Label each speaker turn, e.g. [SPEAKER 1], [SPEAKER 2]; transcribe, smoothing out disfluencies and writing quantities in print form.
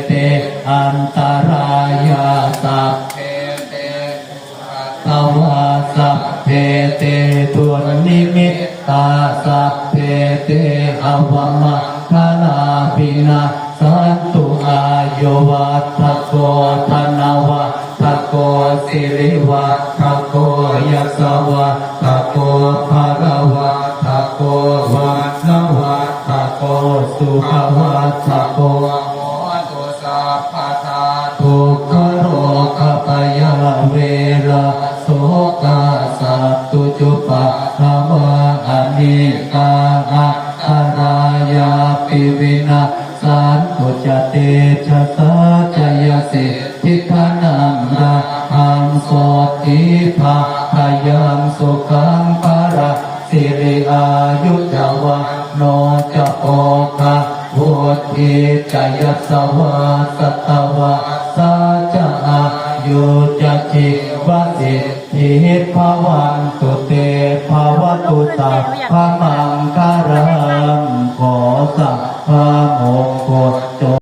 [SPEAKER 1] เตอันตรายาสัพเพเตภวาสัพเพเตตุนิมิตตาสัพเพเตอวมัคคลาภินาสันตุอายุวัฏฏโกธนวัฏฏโกสิริวัฏฏโกยัสสวัฏฏโกภรวัฏฏโกวัฏนวัฏฏโกสุขวัฏฏโกโหตุสัพพทาทุกขโรคปยาเวระโสกาสัตตุจุปะภวะอนิกาอัตตรายาปิวินาสันตุจเตชะสาจยสิทิฏฐานังราหังโสติภาทายังสุขังปะระสิริอายุจวะโนจะโปคะวุฒิจยัสสวะสัตวะสัจอายุจจิวสิทธิภวันตุเตภวตุตาภมังคา